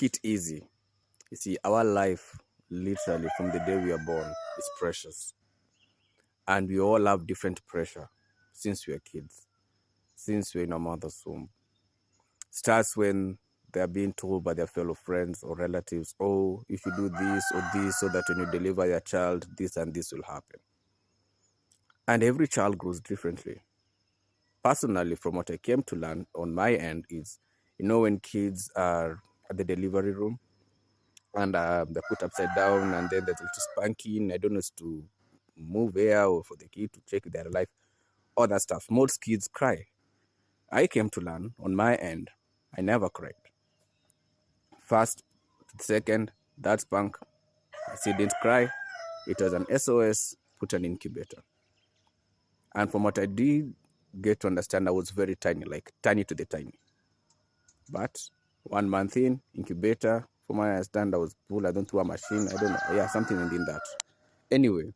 it easy. You see, our life, literally from the day we are born, is precious. And we all have different pressure since we are kids, since we're in our mother's womb. Starts when they are being told by their fellow friends or relatives, oh, you should do this so that when you deliver your child, this and this will happen. And every child grows differently. Personally, from what I came to learn on my end is, when kids are at the delivery room and they're put upside down and then there's a little spanking, I don't know, it's to move air or for the kid to check their life, all that stuff. Most kids cry. I came to learn on my end, I never cried. First, second, that spank, I still didn't cry. It was an SOS, put an incubator. And from what I did get to understand, I was very tiny, like tiny to the tiny. But 1 month in, incubator, from what I understand, I was pulled, I don't throw a machine, I don't know. Yeah, something within that. Anyway,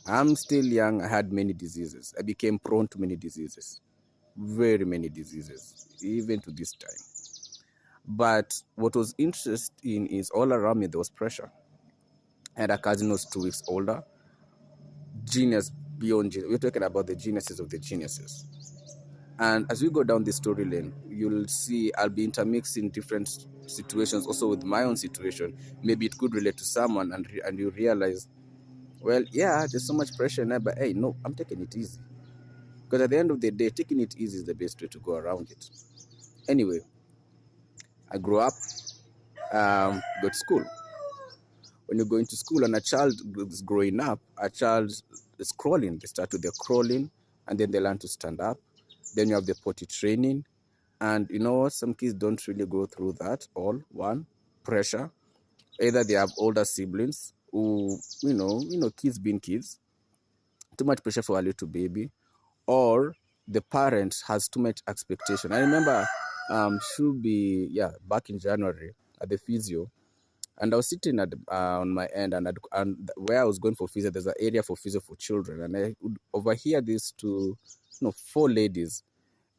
I'm still young, I had many diseases. I became prone to many diseases. Very many diseases, even to this time. But what was interesting is all around me there was pressure. I had a cousin who was 2 weeks older. Genius beyond genius. We're talking about the geniuses of the geniuses. And as we go down this story lane, you'll see I'll be intermixing different situations also with my own situation. Maybe it could relate to someone and you realize, well, yeah, there's so much pressure now, but hey, no, I'm taking it easy. Because at the end of the day, taking it easy is the best way to go around it. Anyway, I grew up, go to school. When you go into school and a child is growing up, a child is crawling. They start with their crawling and then they learn to stand up. Then you have the potty training. And you know what? Some kids don't really go through that all. One, pressure. Either they have older siblings who, kids being kids, too much pressure for a little baby, or the parent has too much expectation. I remember back in January at the physio, and I was sitting at on my end, and where I was going for physio, there's an area for physio for children, and I would overhear these two, 4 ladies,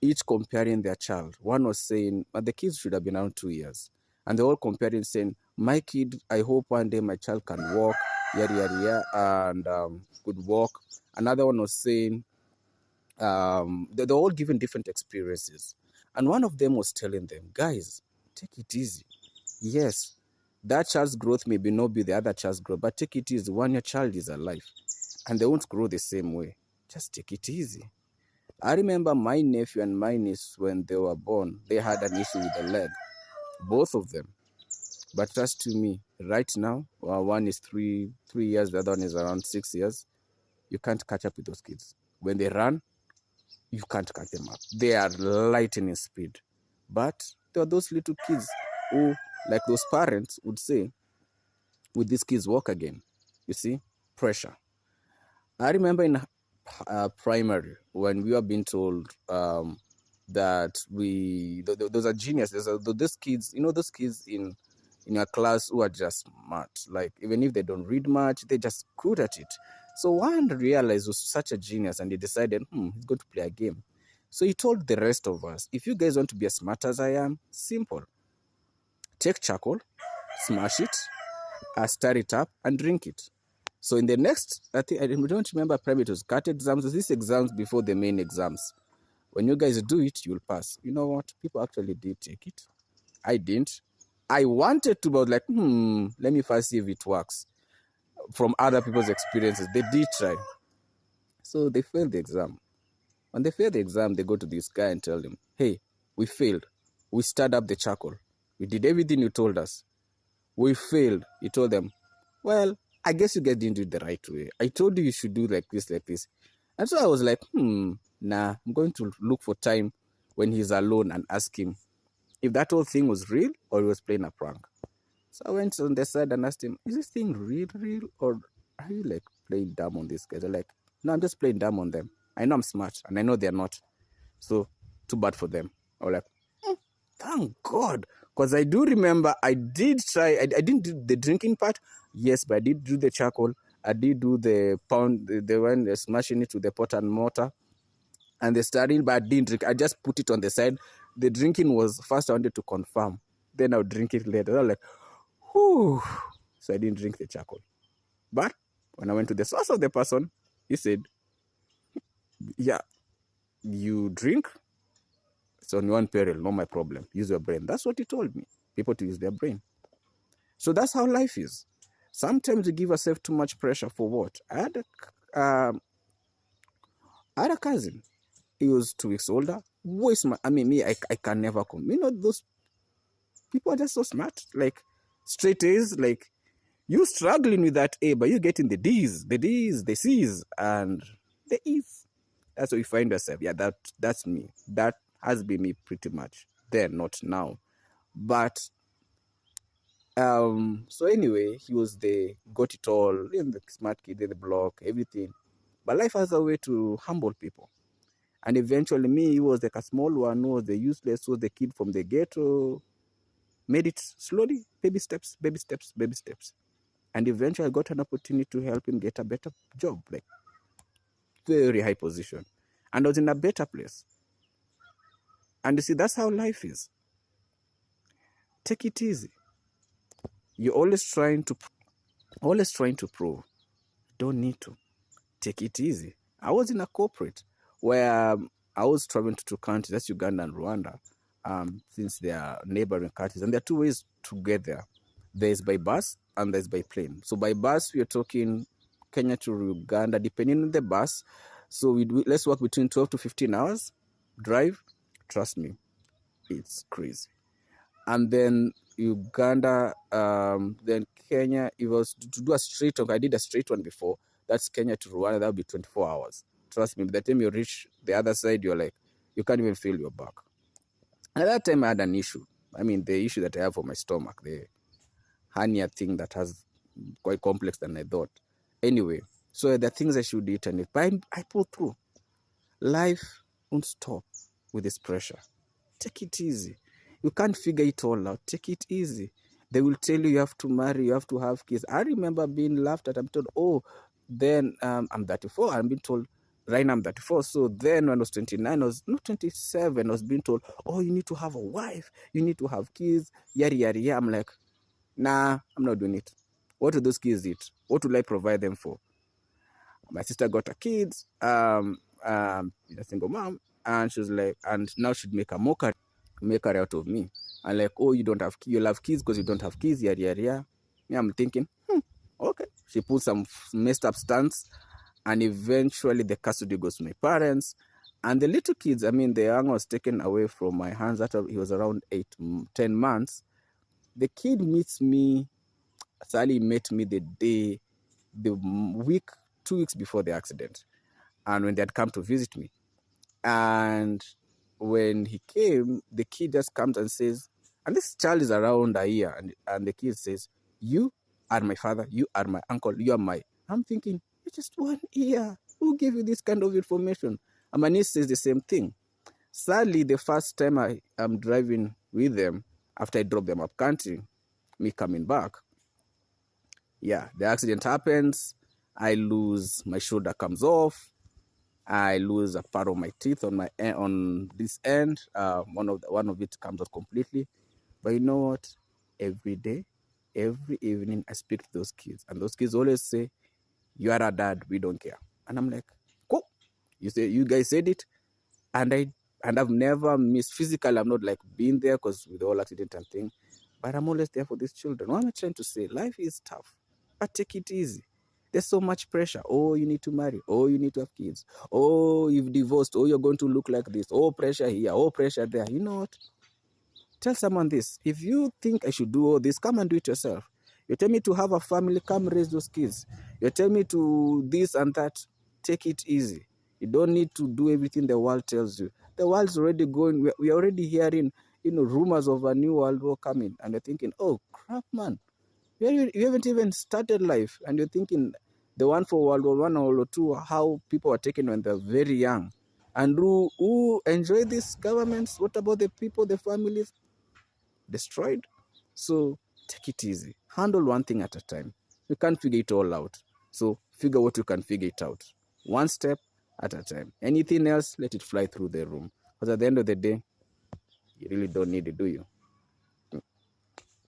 each comparing their child. One was saying, the kids should have been around 2 years, and they're all comparing, saying, my kid, I hope one day my child can walk, yada yada yada, and could walk. Another one was saying, they're all given different experiences, and one of them was telling them, guys, take it easy. Yes, that child's growth may not be the other child's growth, but take it easy. When your child is alive, and they won't grow the same way, just take it easy. I remember my nephew and my niece, when they were born, they had an issue with the leg, both of them. But trust to me, right now, one is three years, the other one is around 6 years. You can't catch up with those kids. When they run, you can't catch them up. They are lightning speed. But there are those little kids who, like those parents would say, would these kids walk again? You see, pressure. I remember in primary when we were being told that those are geniuses. Those kids, those kids in your class who are just smart. Like, even if they don't read much, they're just good at it. So one realized was such a genius, and he decided, he's going to play a game. So he told the rest of us, if you guys want to be as smart as I am, simple. Take charcoal, smash it, stir it up, and drink it. So in the next, I don't remember primary, it was cut exams. These exams before the main exams. When you guys do it, you'll pass. You know what? People actually did take it. I didn't. I wanted to, but like, let me first see if it works. From other people's experiences, they did try. So they failed the exam. When they failed the exam, they go to this guy and tell him, hey, we failed. We stirred up the charcoal. We did everything you told us. We failed. He told them, well, I guess you guys didn't do it the right way. I told you should do like this, like this. And so I was like, nah, I'm going to look for time when he's alone and ask him if that whole thing was real or he was playing a prank. So I went on the side and asked him, is this thing real, or are you like playing dumb on these guys? They're like, no, I'm just playing dumb on them. I know I'm smart and I know they're not. So too bad for them. I was like, thank God. Because I do remember I did try, I didn't do the drinking part. Yes, but I did do the charcoal. I did do the pound, the one smashing it with the pot and mortar. And the stirring, but I didn't drink. I just put it on the side. The drinking was first I wanted to confirm. then I'll drink it later. I'm like, whew. So I didn't drink the charcoal. But when I went to the source of the person, he said, yeah, you drink, it's on your own peril, not my problem. Use your brain. That's what he told me. People to use their brain. So that's how life is. Sometimes we give ourselves too much pressure for what? I had a cousin. He was 2 weeks older. Way smart. I mean, me, I can never come. You know, those people are just so smart. Like, straight A's, like, you struggling with that A, but you getting the D's, the C's, and the E's. That's what you find yourself. Yeah, that's me. That has been me pretty much. Then, not now. But so anyway, he was got it all, the smart kid in the block, everything. But life has a way to humble people. And eventually me, he was like a small one, who was the useless, who was the kid from the ghetto, made it slowly, baby steps, baby steps, baby steps. And eventually I got an opportunity to help him get a better job, like very high position. And I was in a better place. And you see, that's how life is. Take it easy. You're always trying to prove. Don't need to. Take it easy. I was in a corporate where I was traveling to 2 countries, that's Uganda and Rwanda, since they are neighboring countries. And there are 2 ways to get there. There's by bus and there's by plane. So by bus, we are talking Kenya to Uganda, depending on the bus. So let's work between 12 to 15 hours drive. Trust me, it's crazy. And then Uganda, then Kenya. It was to do a straight one. I did a straight one before. That's Kenya to Rwanda. That would be 24 hours. Trust me, by the time you reach the other side, you're like, you can't even feel your back. At that time, I had an issue. I mean, the issue that I have for my stomach, the hernia thing that has quite complex than I thought. Anyway, so the things I should eat, and if I pull through. Life won't stop with this pressure. Take it easy. You can't figure it all out. Take it easy. They will tell you have to marry, you have to have kids. I remember being laughed at. I'm told, oh, then I'm 34. I'm being told, right now I'm 34. So then when I was 29, I was not 27. I was being told, oh, you need to have a wife. You need to have kids. Yada, yada, yada. I'm like, nah, I'm not doing it. What do those kids eat? What will I provide them for? My sister got her kids, a single mom, and she was like, and now she'd make a mockery out of me. And like, oh, you'll have kids because you don't have kids, yada, yada, yada. Me, I'm thinking, okay. She put some messed up stunts, and eventually the custody goes to my parents. And the little kids, I mean, the young was taken away from my hands after he was around 10 months. The kid meets me, Sally met me the week, 2 weeks before the accident, and when they had come to visit me. And when he came, the kid just comes and says, and this child is around a year, and the kid says, you are my father, you are my uncle, you are my... I'm thinking, it's just 1 year. Who gave you this kind of information? And my niece says the same thing. Sadly, the first time I am driving with them, after I drop them up country, me coming back, yeah, the accident happens. I lose, my shoulder comes off. I lose a part of my teeth on this end. One of it comes out completely. But you know what? Every day, every evening, I speak to those kids, and those kids always say, "You are a dad. We don't care." And I'm like, "Cool. You guys said it," and I've never missed physically. I'm not like being there because with the whole accident and thing, but I'm always there for these children. What am I trying to say? Life is tough, but take it easy. There's so much pressure. Oh, you need to marry. Oh, you need to have kids. Oh, you've divorced. Oh, you're going to look like this. Oh, pressure here. Oh, pressure there. You know what? Tell someone this. If you think I should do all this, come and do it yourself. You tell me to have a family, come raise those kids. You tell me to this and that, take it easy. You don't need to do everything the world tells you. The world's already going. We're already hearing, rumors of a new world war coming, and you're thinking, oh crap, man. You haven't even started life, and you're thinking the one for World War I or World War II, how people were taken when they're very young. And who enjoy these governments? What about the people, the families? Destroyed. So take it easy. Handle one thing at a time. You can't figure it all out. So figure what you can figure it out. One step at a time. Anything else, let it fly through the room. Because at the end of the day, you really don't need it, do you?